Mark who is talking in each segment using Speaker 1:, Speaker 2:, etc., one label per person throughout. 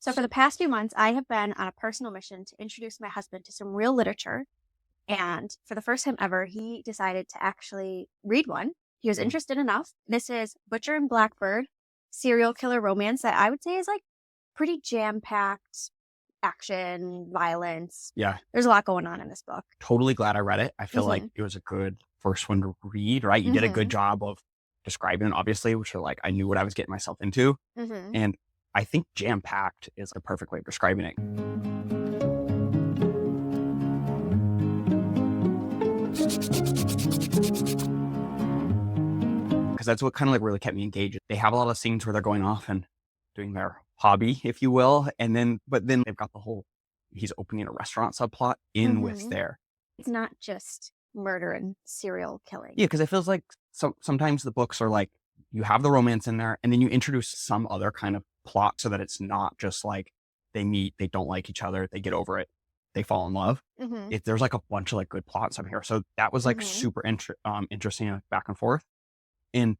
Speaker 1: So for the past few months, I have been on a personal mission to introduce my husband to some real literature. And for the first time ever, he decided to actually read one. He was
Speaker 2: Mm.
Speaker 1: interested enough. This is Butcher and Blackbird, serial killer romance that I would say is like pretty jam-packed action, violence.
Speaker 2: Yeah,
Speaker 1: There's a lot going on in this book.
Speaker 2: totally glad I read it. I feel like
Speaker 1: hmm
Speaker 2: it was a good first one to read, right? You did a good
Speaker 1: hmm
Speaker 2: job of describing it, obviously, which are like, I knew what I was getting myself into.
Speaker 1: hmm
Speaker 2: And I think jam-packed is a perfect way of describing it. Because that's what kind of like really kept me engaged. They have a lot of scenes where they're going off and doing their hobby, if you will. But then they've got the whole, he's opening a restaurant subplot in with
Speaker 1: hmm
Speaker 2: there.
Speaker 1: It's not just murder and serial killing.
Speaker 2: Yeah, because it feels like sometimes the books are like, you have the romance in there and then you introduce some other kind of plot so that it's not just like they meet, they don't like each other, they get over it, they fall in love.
Speaker 1: hmm
Speaker 2: There's like a bunch of like good plots up here. So that was like
Speaker 1: hmm
Speaker 2: super interesting, like, back and forth. And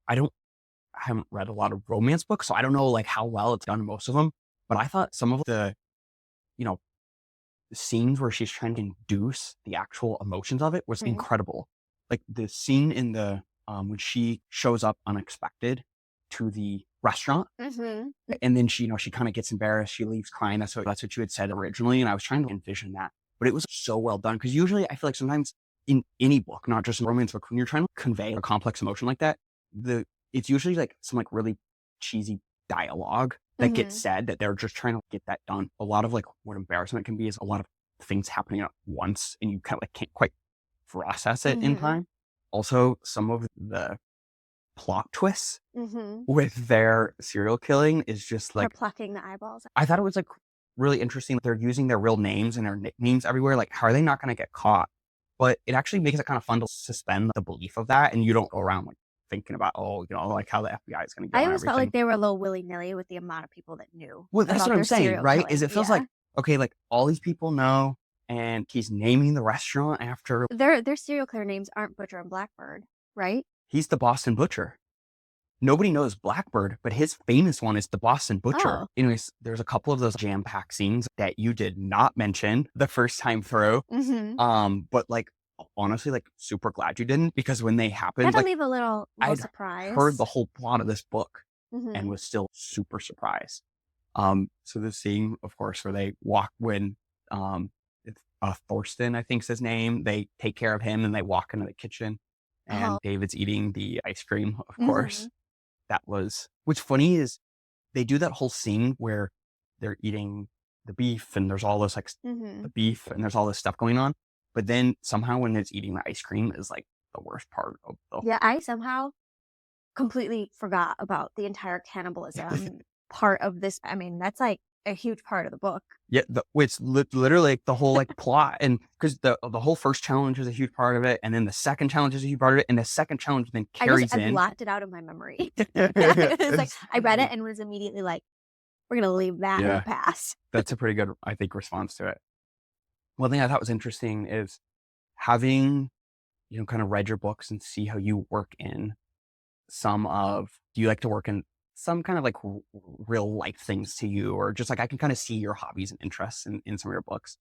Speaker 2: I don't, I haven't read a lot of romance books, so I don't know like how well it's done in most of them. But I thought some of the, you know, scenes where she's trying to induce the actual emotions of it was incredible. Like the scene in the when she shows up unexpected to the restaurant,
Speaker 1: hmm
Speaker 2: and then she kind of gets embarrassed, she leaves crying. That's what you had said originally, and I was trying to envision that, but it was so well done. Because usually I feel like sometimes in any book, not just in romance book, when you're trying to convey a complex emotion like that, it's usually like some like really cheesy dialogue that gets said that they're just trying to get that done. A lot of like what embarrassment can be is a lot of things happening at once and you kind of like can't quite process it in time. Also, some of the plot twists
Speaker 1: hmm
Speaker 2: with their serial killing is just
Speaker 1: Her
Speaker 2: like,
Speaker 1: plucking the eyeballs.
Speaker 2: I thought it was like really interesting that they're using their real names and their nicknames everywhere. Like, how are they not going to get caught? But it actually makes it kind of fun to suspend the belief of that. And you don't go around like thinking about, like how the FBI is going to get
Speaker 1: I
Speaker 2: on
Speaker 1: always felt like
Speaker 2: everything.
Speaker 1: they were a little willy-nilly with the amount of people that knew
Speaker 2: Well, that's
Speaker 1: about
Speaker 2: what I'm
Speaker 1: their
Speaker 2: saying,
Speaker 1: serial
Speaker 2: right?
Speaker 1: killing.
Speaker 2: Is it feels
Speaker 1: Yeah.
Speaker 2: like, okay, like all these people know, and he's naming the restaurant after,
Speaker 1: Their serial killer names aren't Butcher and Blackbird, right?
Speaker 2: he's the Boston Butcher. Nobody knows Blackbird, but his famous one is the Boston Butcher.
Speaker 1: Oh.
Speaker 2: Anyways, there's a couple of those jam-packed scenes that you did not mention the first time through. But like, honestly, like super glad you didn't, because when they happened,
Speaker 1: Had to
Speaker 2: like
Speaker 1: leave a little
Speaker 2: I'd heard
Speaker 1: surprise.
Speaker 2: the whole plot of this book and
Speaker 1: hmm
Speaker 2: was still super surprised. So the scene, of course, where they walk when, it's Thorsten, I think's his name. They take care of him and they walk into the kitchen and
Speaker 1: Oh.
Speaker 2: David's eating the ice cream, of
Speaker 1: hmm
Speaker 2: course. What's funny is they do that whole scene where they're eating the beef and there's all this like
Speaker 1: hmm
Speaker 2: the beef and there's all this stuff going on. But then somehow when it's eating the ice cream is like the worst part of the
Speaker 1: Yeah, I somehow completely forgot about the entire cannibalism part of this. I mean, that's like a huge part of the book.
Speaker 2: Yeah, it's literally like the whole like plot, and because the whole first challenge is a huge part of it, and then the second challenge is a huge part of it, and the second challenge then carries
Speaker 1: I
Speaker 2: in.
Speaker 1: blocked it out of my memory. It's like I read it and was immediately like, we're gonna leave that in the
Speaker 2: Yeah,
Speaker 1: past.
Speaker 2: that's a pretty good, I think, response to it. One thing I thought was interesting is having, kind of read your books and see how you work in do you like to work in some kind of like real life things to you, or just like I can kind of see your hobbies and interests in some of your books.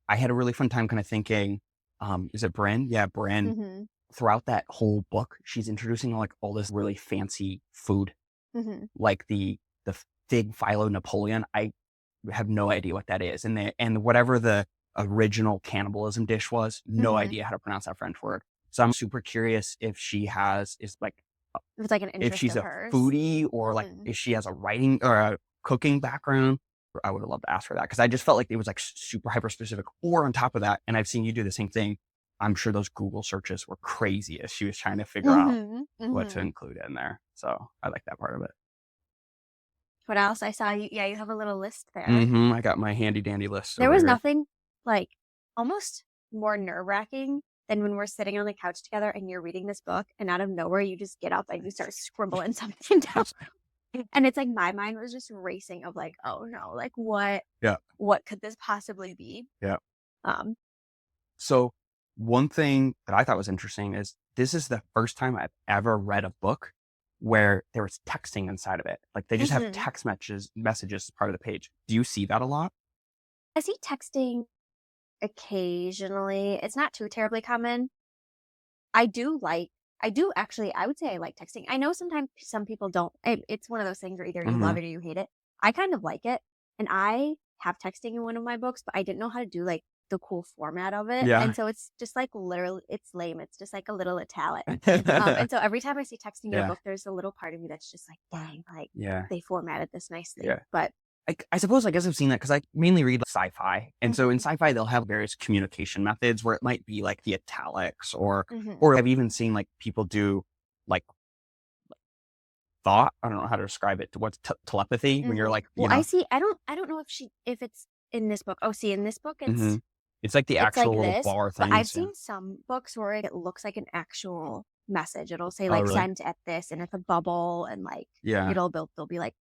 Speaker 2: I had a really fun time kind of thinking, is it Bryn? Yeah, Bryn.
Speaker 1: hmm
Speaker 2: Throughout that whole book, she's introducing like all this really fancy food,
Speaker 1: hmm
Speaker 2: like the fig phyllo Napoleon. I have no idea what that is, and whatever the original cannibalism dish was, no
Speaker 1: hmm
Speaker 2: idea how to pronounce that French word. So I'm super curious if is like,
Speaker 1: It was like an
Speaker 2: if
Speaker 1: interest
Speaker 2: she's
Speaker 1: of
Speaker 2: a
Speaker 1: hers.
Speaker 2: foodie, or like
Speaker 1: hmm
Speaker 2: if she has a writing or a cooking background. I would have loved to ask her that, because I just felt like it was like super hyper specific. Or on top of that, and I've seen you do the same thing, I'm sure those Google searches were crazy as she was trying to figure out
Speaker 1: hmm
Speaker 2: what to
Speaker 1: hmm
Speaker 2: include in there. So I like that part of it.
Speaker 1: What else? I saw you. Yeah, you have a little list there.
Speaker 2: I got my handy dandy list
Speaker 1: There
Speaker 2: over
Speaker 1: was
Speaker 2: here.
Speaker 1: nothing like almost more nerve-wracking than when we're sitting on the couch together and you're reading this book and out of nowhere you just get up and you start scribbling something down. And it's like my mind was just racing of like, oh no, like
Speaker 2: Yeah.
Speaker 1: what could this possibly be?
Speaker 2: Yeah.
Speaker 1: Um,
Speaker 2: So one thing that I thought was interesting is this is the first time I've ever read a book where there was texting inside of it. Like they just have
Speaker 1: Mhm.
Speaker 2: text messages as part of the page. Do you see that a lot?
Speaker 1: I see texting occasionally. It's not too terribly common. I do actually, I would say I like texting. I know sometimes some people don't. It's one of those things where either you love
Speaker 2: Mhm.
Speaker 1: it or you hate it. I kind of like it. And I have texting in one of my books, but I didn't know how to do like the cool format of it.
Speaker 2: Yeah.
Speaker 1: And so it's just like literally, it's lame. It's just like a little italic. And so every time I see texting in a
Speaker 2: Yeah.
Speaker 1: book, there's a little part of me that's just like, dang, like
Speaker 2: Yeah.
Speaker 1: they formatted this nicely.
Speaker 2: Yeah.
Speaker 1: But
Speaker 2: I suppose I guess I've seen that because I mainly read sci-fi. And so in
Speaker 1: Mhm.
Speaker 2: sci-fi, they'll have various communication methods where it might be like the italics or
Speaker 1: Mhm.
Speaker 2: I've even seen like people do like thought. I don't know how to describe it. What's telepathy when you're like,
Speaker 1: Well, I don't know if it's in this book. Oh, see, in this book,
Speaker 2: Mhm. It's like the
Speaker 1: it's
Speaker 2: actual
Speaker 1: like
Speaker 2: little
Speaker 1: this,
Speaker 2: bar
Speaker 1: but I've
Speaker 2: things. Yeah.
Speaker 1: seen some books where it looks like an actual message. It'll say
Speaker 2: Oh,
Speaker 1: like
Speaker 2: really?
Speaker 1: sent at this, and it's a bubble, and like
Speaker 2: Yeah.
Speaker 1: they'll be like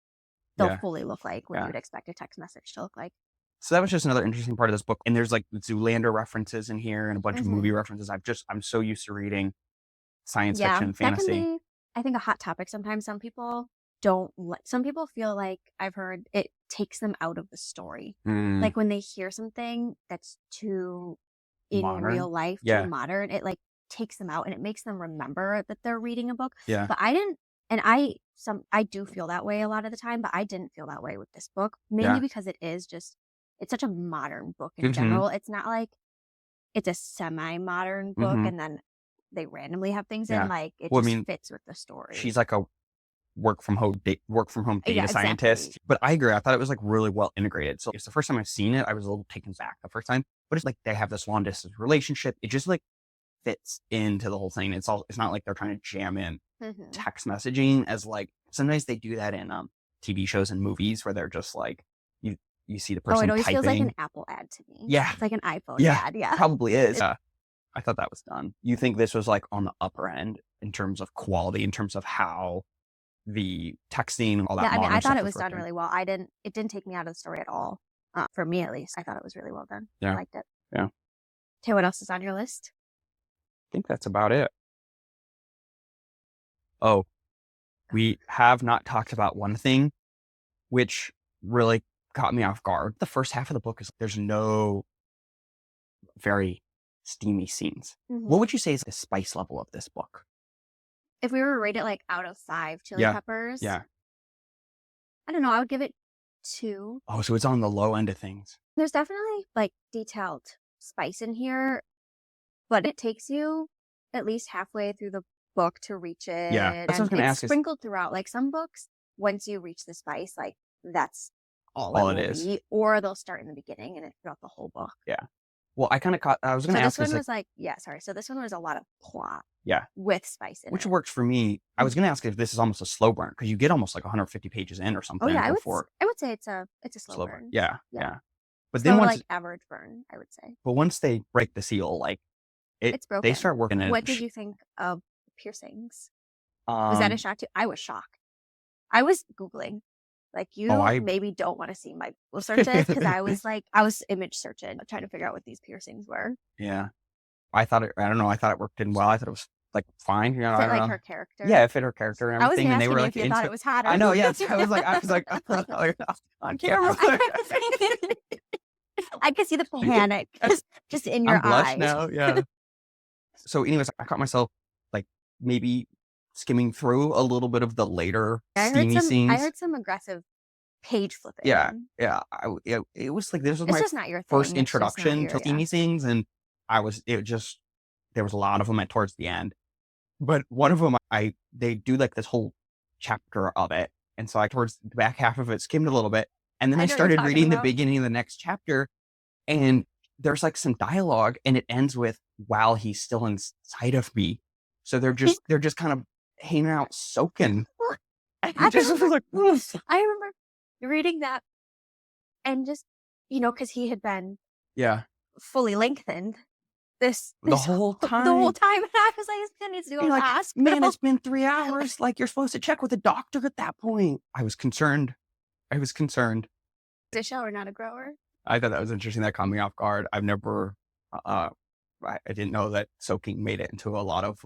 Speaker 1: they'll
Speaker 2: Yeah.
Speaker 1: fully look like what you
Speaker 2: Yeah.
Speaker 1: would expect a text message to look like.
Speaker 2: So that was just another interesting part of this book. And there's like Zoolander references in here and a bunch of movie
Speaker 1: Mhm.
Speaker 2: references. I'm so used to reading science
Speaker 1: Yeah,
Speaker 2: fiction and
Speaker 1: that can
Speaker 2: fantasy.
Speaker 1: be, I think, a hot topic. Sometimes some people don't like, some people feel like I've heard it takes them out of the story.
Speaker 2: Mm,
Speaker 1: Like when they hear something that's too in real
Speaker 2: modern.
Speaker 1: life, too
Speaker 2: Yeah.
Speaker 1: modern, it like takes them out and it makes them remember that they're reading a book.
Speaker 2: Yeah.
Speaker 1: But I didn't, and I do feel that way a lot of the time, but I didn't feel that way with this book, mainly
Speaker 2: Yeah.
Speaker 1: because it's such a modern book in
Speaker 2: Mhm.
Speaker 1: general. It's not like it's a semi-modern book
Speaker 2: Mhm.
Speaker 1: and then they randomly have things in,
Speaker 2: Yeah.
Speaker 1: like it
Speaker 2: Well, I
Speaker 1: just
Speaker 2: mean,
Speaker 1: fits with the story.
Speaker 2: she's like a work from home data
Speaker 1: Yeah,
Speaker 2: scientist.
Speaker 1: exactly.
Speaker 2: But I agree. I thought it was like really well integrated. So it's the first time I've seen it. I was a little taken back the first time, but it's like they have this long distance relationship. It just like fits into the whole thing. It's not like they're trying to jam in
Speaker 1: Mhm.
Speaker 2: text messaging as like sometimes they do that in TV shows and movies where they're just like you you see the
Speaker 1: Oh, it
Speaker 2: person
Speaker 1: always feels like an
Speaker 2: typing.
Speaker 1: Apple ad to me.
Speaker 2: Yeah.
Speaker 1: It's like an iPhone
Speaker 2: Yeah.
Speaker 1: ad, yeah.
Speaker 2: Probably is. I thought that was done. You think this was like on the upper end in terms of quality, in terms of how the texting, all
Speaker 1: Yeah,
Speaker 2: that
Speaker 1: I mean, I
Speaker 2: modern
Speaker 1: thought
Speaker 2: stuff
Speaker 1: it
Speaker 2: was
Speaker 1: was done
Speaker 2: written?
Speaker 1: really well. It didn't take me out of the story at all. For me at least, I thought it was really well done. I
Speaker 2: Yeah.
Speaker 1: liked it.
Speaker 2: Yeah.
Speaker 1: Okay, what else is on your list?
Speaker 2: I think that's about it. Oh, we have not talked about one thing, which really caught me off guard. The first half of the book is there's no very steamy scenes. What would you say is the spice level of this book?
Speaker 1: If we were to rate it like out of 5 chili
Speaker 2: Yeah.
Speaker 1: peppers,
Speaker 2: Yeah.
Speaker 1: I don't know, I would give it 2.
Speaker 2: Oh, so it's on the low end of things.
Speaker 1: There's definitely like detailed spice in here, but it takes you at least halfway through the book to reach it.
Speaker 2: Yeah. That's what I was
Speaker 1: And
Speaker 2: going to
Speaker 1: it's
Speaker 2: ask is
Speaker 1: sprinkled throughout. Like some books, once you reach the spice, like that's all it
Speaker 2: all it
Speaker 1: will
Speaker 2: is.
Speaker 1: be. Or they'll start in the beginning and it's throughout the whole book.
Speaker 2: Yeah. Well, I was going
Speaker 1: So
Speaker 2: to
Speaker 1: this
Speaker 2: ask
Speaker 1: one
Speaker 2: is like,
Speaker 1: was like, yeah, sorry. So this one was a lot of plot
Speaker 2: yeah,
Speaker 1: with spice in
Speaker 2: which
Speaker 1: it.
Speaker 2: works for me. I was going to ask if this is almost a slow burn because you get almost like 150 pages in or
Speaker 1: Oh
Speaker 2: something
Speaker 1: yeah,
Speaker 2: before
Speaker 1: I would say it's a slow
Speaker 2: slow burn.
Speaker 1: burn.
Speaker 2: Yeah.
Speaker 1: Yeah.
Speaker 2: Yeah. But
Speaker 1: Slow
Speaker 2: then
Speaker 1: to
Speaker 2: once,
Speaker 1: like average burn, I would say.
Speaker 2: but once they break the seal, like
Speaker 1: It's
Speaker 2: they
Speaker 1: broken.
Speaker 2: start working it.
Speaker 1: What did you think of piercings? Was that a shock to you? I was shocked. I was Googling. Like you maybe don't want to see my Google searches because I was image searching, trying to figure out what these piercings were.
Speaker 2: Yeah. I thought I don't know. I thought it worked in well. I thought it was like fine. You know, I
Speaker 1: Fit
Speaker 2: don't
Speaker 1: like
Speaker 2: know.
Speaker 1: her character.
Speaker 2: Yeah, it fit her character and
Speaker 1: I was
Speaker 2: everything. And they
Speaker 1: asking
Speaker 2: were
Speaker 1: you
Speaker 2: like
Speaker 1: if you thought
Speaker 2: into
Speaker 1: it was hotter.
Speaker 2: I know. Yeah. I was like, on camera.
Speaker 1: I could see the panic just in your
Speaker 2: I'm blushed
Speaker 1: eyes.
Speaker 2: now. Yeah. So, anyways, I caught myself like maybe skimming through a little bit of the later steamy
Speaker 1: I
Speaker 2: scenes.
Speaker 1: heard some aggressive page flipping.
Speaker 2: Yeah. It was like this was
Speaker 1: It's
Speaker 2: my
Speaker 1: just not your thing.
Speaker 2: first
Speaker 1: It's just not
Speaker 2: introduction to
Speaker 1: your,
Speaker 2: steamy scenes, and there was a lot of them towards the end. But one of them, they do like this whole chapter of it, and so I towards the back half of it skimmed a little bit, and then
Speaker 1: I
Speaker 2: I
Speaker 1: know what you're
Speaker 2: started
Speaker 1: talking
Speaker 2: reading the
Speaker 1: about.
Speaker 2: beginning of the next chapter, and there's like some dialogue, and it ends with "while he's still inside of me," so they're just kind of hanging out soaking. And
Speaker 1: I
Speaker 2: it just was like, "Oof."
Speaker 1: I remember reading that and just, because he had been
Speaker 2: Yeah,
Speaker 1: fully lengthened
Speaker 2: the whole time.
Speaker 1: the whole time. And I was like, this man needs to go
Speaker 2: You're
Speaker 1: to the
Speaker 2: like,
Speaker 1: hospital.
Speaker 2: man, it's been 3 hours. Like you're supposed to check with a doctor at that point. I was concerned.
Speaker 1: A shower, not a grower.
Speaker 2: I thought that was interesting. That caught me off guard. I've never, I didn't know that soaking made it into a lot of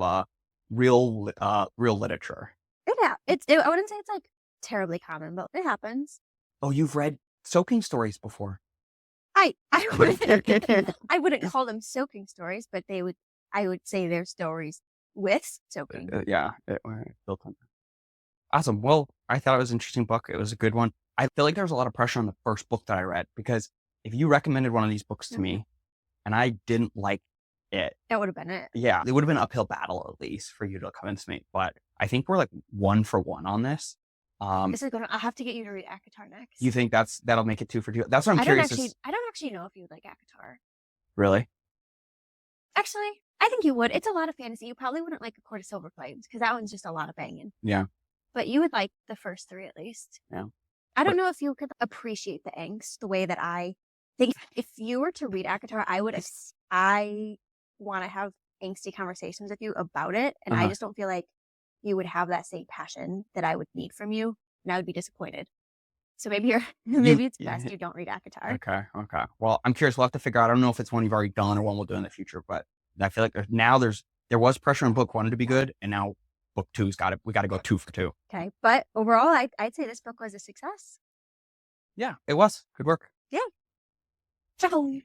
Speaker 2: real literature.
Speaker 1: I wouldn't say it's like terribly common, but it happens.
Speaker 2: Oh, you've read soaking stories before.
Speaker 1: I wouldn't call them soaking stories, but I would say they're stories with soaking.
Speaker 2: Yeah, built on. Awesome. Well, I thought it was an interesting book. It was a good one. I feel like there was a lot of pressure on the first book that I read, because if you recommended one of these books to me and I didn't like it,
Speaker 1: That would have been it.
Speaker 2: yeah, it would have been an uphill battle at least for you to convince me. But I think we're like 1 for 1 on this.
Speaker 1: I'll have to get you to read ACOTAR next.
Speaker 2: You think that'll make it 2 for 2? That's what I'm curious.
Speaker 1: I don't actually know if you would like ACOTAR.
Speaker 2: Really?
Speaker 1: Actually, I think you would. It's a lot of fantasy. You probably wouldn't like A Court of Silver Flames, because that one's just a lot of banging.
Speaker 2: Yeah.
Speaker 1: But you would like the first 3 at least.
Speaker 2: Yeah.
Speaker 1: I don't know if you could appreciate the angst the way that I think. If you were to read ACOTAR, I want to have angsty conversations with you about it. And I just don't feel like you would have that same passion that I would need from you. And I would be disappointed. So maybe it's best you don't read ACOTAR.
Speaker 2: Okay. Well, I'm curious. We'll have to figure out. I don't know if it's one you've already done or one we'll do in the future, but I feel like there was pressure on book 1 to be good, and now book 2's we got to go 2 for 2.
Speaker 1: Okay. But overall, I'd say this book was a success.
Speaker 2: Yeah, it was. Good work.
Speaker 1: Yeah. Ciao.